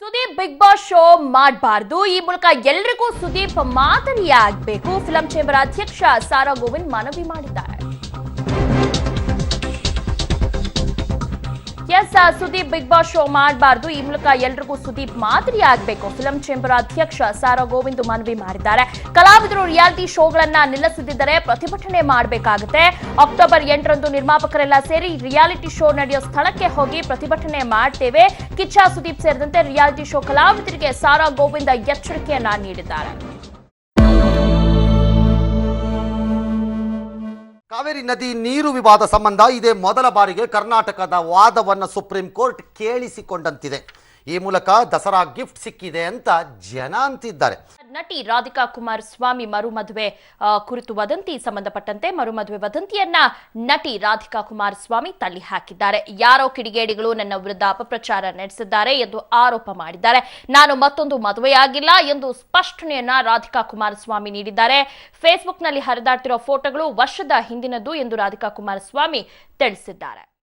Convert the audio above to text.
Sudeep big boss show ಮಾಡಬಾರ್ದು. ಈ ಮೂಲಕ ಎಲ್ರಿಗೂ ಸುದೀಪ್ ಮಾದರಿಯಾಗಬೇಕು. ಫಿಲಂ ಚೇಂಬರ್ ಅಧ್ಯಕ್ಷ ಸಾರಾ ಗೋವಿಂದ್ ಮನವಿ ಮಾಡಿದ್ದಾರೆ. ಸುದೀಪ್ ಬಿಗ್ ಬಾಸ್ ಶೋ ಮಾಡಬಾರ್ದು. ಈ ಮೂಲಕ ಎಲ್ರಿಗೂ ಸುದೀಪ್ ಮಾದರಿ ಆಗಬೇಕು. ಫಿಲಂ ಚೇಂಬರ್ ಅಧ್ಯಕ್ಷ ಸಾರಾ ಗೋವಿಂದ್ ಮನವಿ ಮಾಡಿದ್ದಾರೆ. ಕಲಾವಿದರು ರಿಯಾಲಿಟಿ ಶೋಗಳನ್ನ ನಿಲ್ಲಿಸದಿದ್ದರೆ ಪ್ರತಿಭಟನೆ ಮಾಡಬೇಕಾಗುತ್ತೆ. ಅಕ್ಟೋಬರ್ 8ರಂದು ನಿರ್ಮಾಪಕರೆಲ್ಲ ಸೇರಿ ರಿಯಾಲಿಟಿ ಶೋ ನಡೆಯೋ ಸ್ಥಳಕ್ಕೆ ಹೋಗಿ ಪ್ರತಿಭಟನೆ ಮಾಡ್ತೇವೆ. ಕಿಚ್ಚ ಸುದೀಪ್ ಸೇರಿದಂತೆ ರಿಯಾಲಿಟಿ ಶೋ ಕಲಾವಿದರಿಗೆ ಸಾರಾ ಗೋವಿಂದ್ ಎಚ್ಚರಿಕೆಯನ್ನ ನೀಡಿದ್ದಾರೆ. ಕಾವೇರಿ ನದಿ ನೀರು ವಿವಾದ ಸಂಬಂಧ ಇದೇ ಮೊದಲ ಬಾರಿಗೆ ಕರ್ನಾಟಕದ ವಾದವನ್ನು ಸುಪ್ರೀಂ ಕೋರ್ಟ್ ಕೇಳಿಸಿಕೊಂಡಂತಿದೆ. ಈ ಮೂಲಕ ದಸರಾ ಗಿಫ್ಟ್ ಸಿಕ್ಕಿದೆ ಅಂತ ಜನ ಅಂತಿದ್ದಾರೆ. ನಟಿ ರಾಧಿಕಾ ಕುಮಾರಸ್ವಾಮಿ ಮರುಮದುವೆ ಕುರಿತು ವದಂತಿ ಸಂಬಂಧಪಟ್ಟಂತೆ ಮರುಮದುವೆ ವದಂತಿಯನ್ನ ನಟಿ ರಾಧಿಕಾ ಕುಮಾರಸ್ವಾಮಿ ತಳ್ಳಿ ಹಾಕಿದ್ದಾರೆ. ಯಾರೋ ಕಿಡಿಗೇಡಿಗಳು ನನ್ನ ವಿರುದ್ಧ ಅಪಪ್ರಚಾರ ನಡೆಸಿದ್ದಾರೆ ಎಂದು ಆರೋಪ ಮಾಡಿದ್ದಾರೆ. ನಾನು ಮತ್ತೊಂದು ಮದುವೆಯಾಗಿಲ್ಲ ಎಂದು ಸ್ಪಷ್ಟನೆಯನ್ನ ರಾಧಿಕಾ ಕುಮಾರಸ್ವಾಮಿ ನೀಡಿದ್ದಾರೆ. ಫೇಸ್ಬುಕ್ನಲ್ಲಿ ಹರಿದಾಡ್ತಿರೋ ಫೋಟೋಗಳು ವರ್ಷದ ಹಿಂದಿನದ್ದು ಎಂದು ರಾಧಿಕಾ ಕುಮಾರಸ್ವಾಮಿ ತಿಳಿಸಿದ್ದಾರೆ.